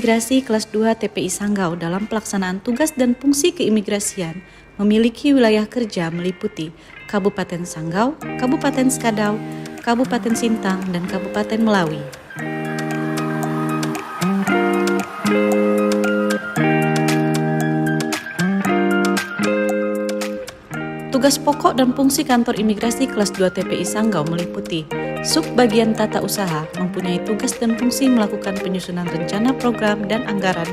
Imigrasi Kelas 2 TPI Sanggau dalam pelaksanaan tugas dan fungsi keimigrasian memiliki wilayah kerja meliputi Kabupaten Sanggau, Kabupaten Skadau, Kabupaten Sintang, dan Kabupaten Melawi. Tugas pokok dan fungsi kantor imigrasi kelas 2 TPI Sanggau meliputi Subbagian Tata Usaha mempunyai tugas dan fungsi melakukan penyusunan rencana program dan anggaran,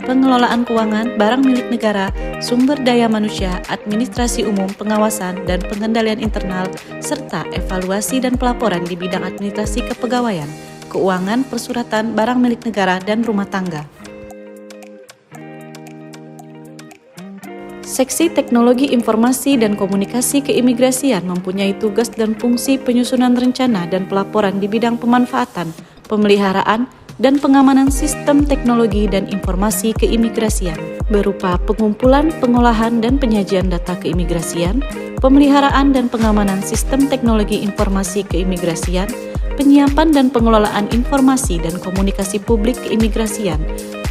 pengelolaan keuangan, barang milik negara, sumber daya manusia, administrasi umum, pengawasan, dan pengendalian internal, serta evaluasi dan pelaporan di bidang administrasi kepegawaian, keuangan, persuratan, barang milik negara, dan rumah tangga. Seksi Teknologi Informasi dan Komunikasi Keimigrasian mempunyai tugas dan fungsi penyusunan rencana dan pelaporan di bidang pemanfaatan, pemeliharaan, dan pengamanan sistem teknologi dan informasi keimigrasian, berupa pengumpulan, pengolahan, dan penyajian data keimigrasian, pemeliharaan dan pengamanan sistem teknologi informasi keimigrasian, penyiapan dan pengelolaan informasi dan komunikasi publik keimigrasian,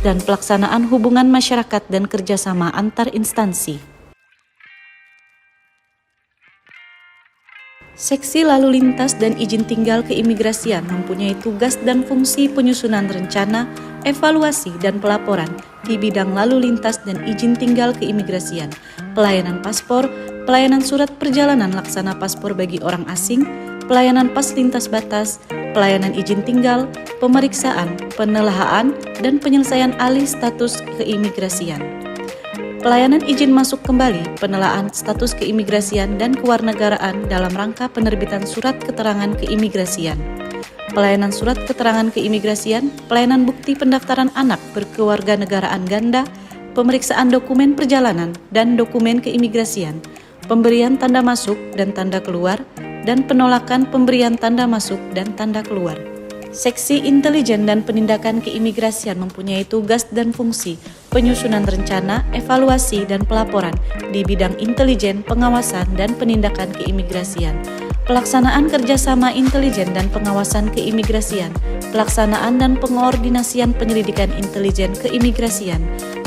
dan pelaksanaan hubungan masyarakat dan kerjasama antar instansi. Seksi Lalu Lintas dan Izin Tinggal Keimigrasian mempunyai tugas dan fungsi penyusunan rencana, evaluasi, dan pelaporan di bidang lalu lintas dan izin tinggal keimigrasian, pelayanan paspor, pelayanan surat perjalanan laksana paspor bagi orang asing, pelayanan pas lintas batas, pelayanan izin tinggal, pemeriksaan, penelahaan, dan penyelesaian alih status keimigrasian. Pelayanan izin masuk kembali, penelaan status keimigrasian dan kewarganegaraan dalam rangka penerbitan surat keterangan keimigrasian. Pelayanan surat keterangan keimigrasian, pelayanan bukti pendaftaran anak berkewarganegaraan ganda, pemeriksaan dokumen perjalanan dan dokumen keimigrasian, pemberian tanda masuk dan tanda keluar, dan penolakan pemberian tanda masuk dan tanda keluar. Seksi Intelijen dan Penindakan Keimigrasian mempunyai tugas dan fungsi penyusunan rencana, evaluasi, dan pelaporan di bidang intelijen, pengawasan, dan penindakan keimigrasian, pelaksanaan kerjasama intelijen dan pengawasan keimigrasian, pelaksanaan dan pengoordinasian penyelidikan intelijen keimigrasian,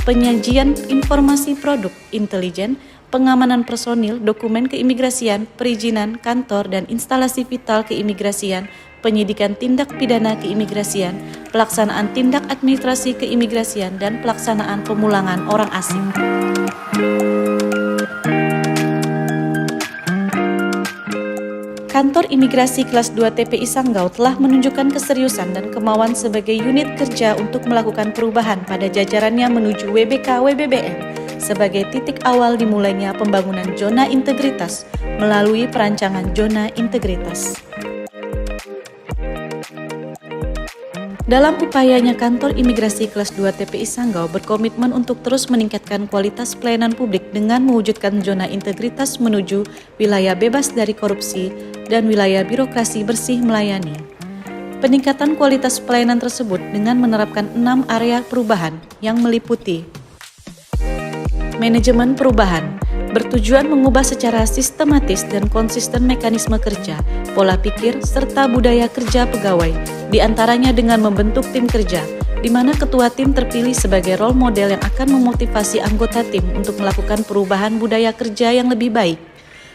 penyajian informasi produk intelijen, pengamanan personil, dokumen keimigrasian, perizinan, kantor, dan instalasi vital keimigrasian, penyidikan tindak pidana keimigrasian, pelaksanaan tindak administrasi keimigrasian, dan pelaksanaan pemulangan orang asing. Kantor Imigrasi Kelas 2 TPI Sanggau telah menunjukkan keseriusan dan kemauan sebagai unit kerja untuk melakukan perubahan pada jajarannya menuju WBK-WBBM sebagai titik awal dimulainya pembangunan zona integritas melalui perancangan zona integritas. Dalam upayanya, Kantor Imigrasi Kelas 2 TPI Sanggau berkomitmen untuk terus meningkatkan kualitas pelayanan publik dengan mewujudkan zona integritas menuju wilayah bebas dari korupsi dan wilayah birokrasi bersih melayani. Peningkatan kualitas pelayanan tersebut dengan menerapkan 6 area perubahan yang meliputi manajemen perubahan, bertujuan mengubah secara sistematis dan konsisten mekanisme kerja, pola pikir, serta budaya kerja pegawai, diantaranya dengan membentuk tim kerja, di mana ketua tim terpilih sebagai role model yang akan memotivasi anggota tim untuk melakukan perubahan budaya kerja yang lebih baik,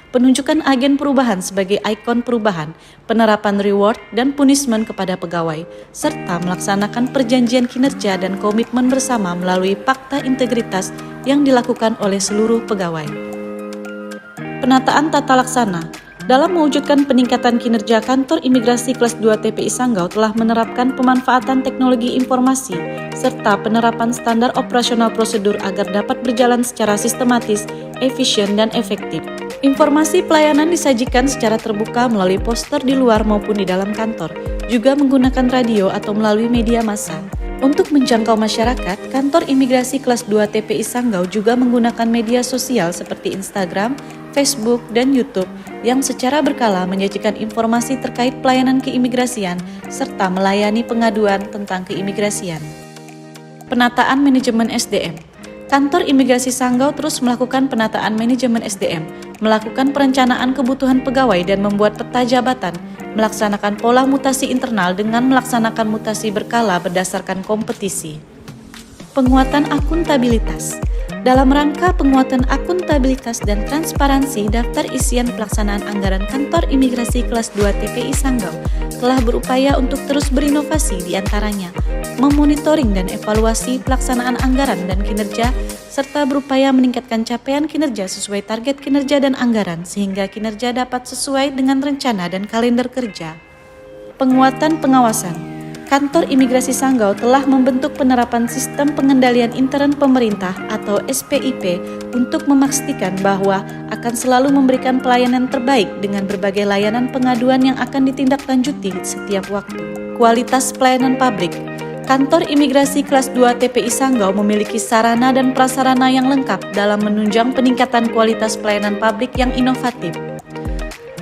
penunjukan agen perubahan sebagai ikon perubahan, penerapan reward dan punishment kepada pegawai, serta melaksanakan perjanjian kinerja dan komitmen bersama melalui fakta integritas yang dilakukan oleh seluruh pegawai. Penataan tata laksana. Dalam mewujudkan peningkatan kinerja Kantor Imigrasi Kelas 2 TPI Sanggau telah menerapkan pemanfaatan teknologi informasi serta penerapan standar operasional prosedur agar dapat berjalan secara sistematis, efisien, dan efektif. Informasi pelayanan disajikan secara terbuka melalui poster di luar maupun di dalam kantor, juga menggunakan radio atau melalui media massa. Untuk menjangkau masyarakat, Kantor Imigrasi Kelas 2 TPI Sanggau juga menggunakan media sosial seperti Instagram, Facebook, dan YouTube yang secara berkala menyajikan informasi terkait pelayanan keimigrasian serta melayani pengaduan tentang keimigrasian. Penataan manajemen SDM. Kantor Imigrasi Sanggau terus melakukan penataan manajemen SDM, melakukan perencanaan kebutuhan pegawai dan membuat peta jabatan, melaksanakan pola mutasi internal dengan melaksanakan mutasi berkala berdasarkan kompetisi. Penguatan akuntabilitas. Dalam rangka penguatan akuntabilitas dan transparansi daftar isian pelaksanaan anggaran kantor imigrasi kelas 2 TPI Sanggau telah berupaya untuk terus berinovasi, di antaranya memonitoring dan evaluasi pelaksanaan anggaran dan kinerja, serta berupaya meningkatkan capaian kinerja sesuai target kinerja dan anggaran sehingga kinerja dapat sesuai dengan rencana dan kalender kerja. Penguatan pengawasan. Kantor Imigrasi Sanggau telah membentuk penerapan sistem pengendalian intern pemerintah atau SPIP untuk memastikan bahwa akan selalu memberikan pelayanan terbaik dengan berbagai layanan pengaduan yang akan ditindaklanjuti setiap waktu. Kualitas pelayanan publik. Kantor Imigrasi kelas 2 TPI Sanggau memiliki sarana dan prasarana yang lengkap dalam menunjang peningkatan kualitas pelayanan publik yang inovatif,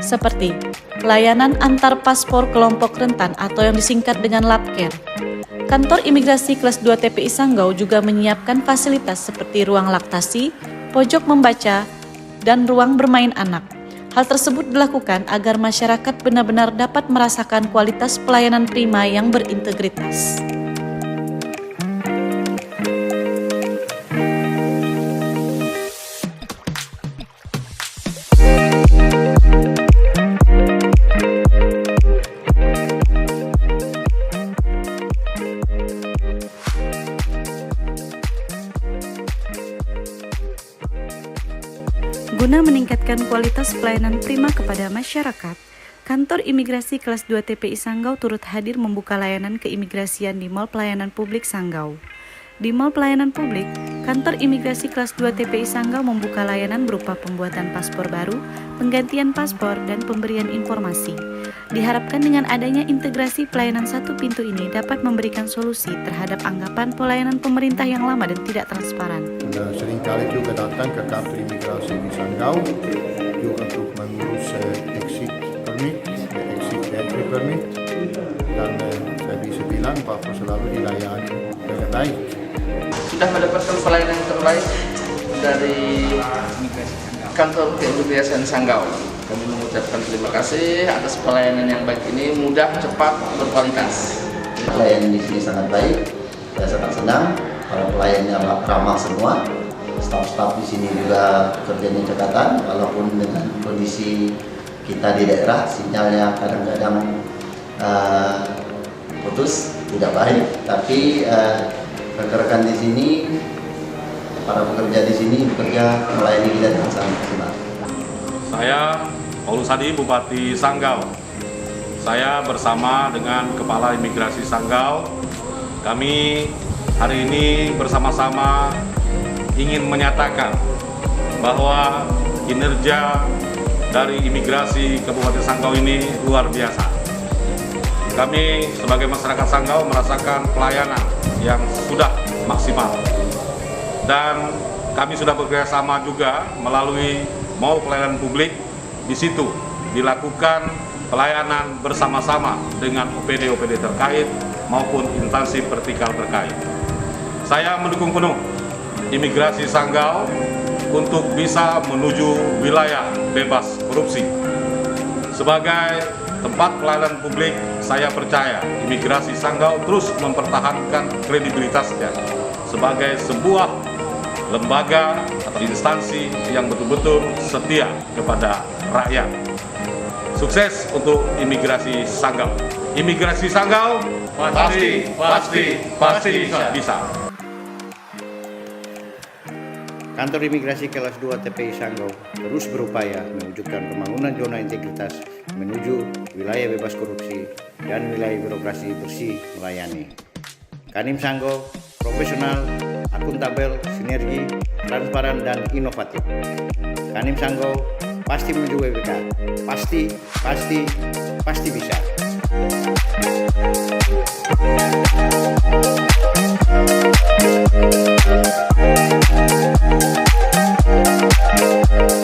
seperti layanan antar paspor kelompok rentan atau yang disingkat dengan LAPCare. Kantor Imigrasi kelas 2 TPI Sanggau juga menyiapkan fasilitas seperti ruang laktasi, pojok membaca, dan ruang bermain anak. Hal tersebut dilakukan agar masyarakat benar-benar dapat merasakan kualitas pelayanan prima yang berintegritas. Guna meningkatkan kualitas pelayanan prima kepada masyarakat, Kantor Imigrasi kelas 2 TPI Sanggau turut hadir membuka layanan keimigrasian di Mall Pelayanan Publik Sanggau. Di Mall Pelayanan Publik, Kantor Imigrasi kelas 2 TPI Sanggau membuka layanan berupa pembuatan paspor baru, penggantian paspor, dan pemberian informasi. Diharapkan dengan adanya integrasi pelayanan satu pintu ini dapat memberikan solusi terhadap anggapan pelayanan pemerintah yang lama dan tidak transparan. Seringkali juga datang ke kantor imigrasi di Sanggau juga untuk mengurus exit permit, exit entry permit, dan saya bisa bilang bahwa selalu dilayani dengan baik. Sudah mendapatkan pelayanan terbaik dari kantor keimigrasian Sanggau. Kami mengucapkan terima kasih atas pelayanan yang baik ini, mudah, cepat, berkualitas. Pelayanan di sini sangat baik, saya sangat senang. Para pelayannya ramah semua. Staf-staf di sini juga kerjanya cekatan, walaupun dengan kondisi kita di daerah sinyalnya kadang-kadang putus, tidak baik. Tapi rekan-rekan di sini, para pekerja di sini bekerja melayani kita dengan sangat maksimal. Saya Paulus Hadi, Bupati Sanggau. Saya bersama dengan Kepala Imigrasi Sanggau. Kami hari ini bersama-sama ingin menyatakan bahwa kinerja dari imigrasi Kabupaten Sanggau ini luar biasa. Kami sebagai masyarakat Sanggau merasakan pelayanan yang sudah maksimal. Dan kami sudah bekerjasama juga melalui Mall Pelayanan Publik. Di situ dilakukan pelayanan bersama-sama dengan OPD-OPD terkait maupun instansi vertikal terkait. Saya mendukung penuh Imigrasi Sanggau untuk bisa menuju wilayah bebas korupsi. Sebagai tempat pelayanan publik, saya percaya Imigrasi Sanggau terus mempertahankan kredibilitasnya sebagai sebuah lembaga atau instansi yang betul-betul setia kepada rakyat. Sukses untuk Imigrasi Sanggau. Imigrasi Sanggau pasti bisa. Kantor Imigrasi kelas 2 TPI Sanggau terus berupaya mewujudkan pembangunan zona integritas menuju wilayah bebas korupsi dan wilayah birokrasi bersih melayani. Kanim Sanggau profesional, akuntabel, sinergi, transparan, dan inovatif. Kanim Sanggau pasti menuju WBK, pasti bisa.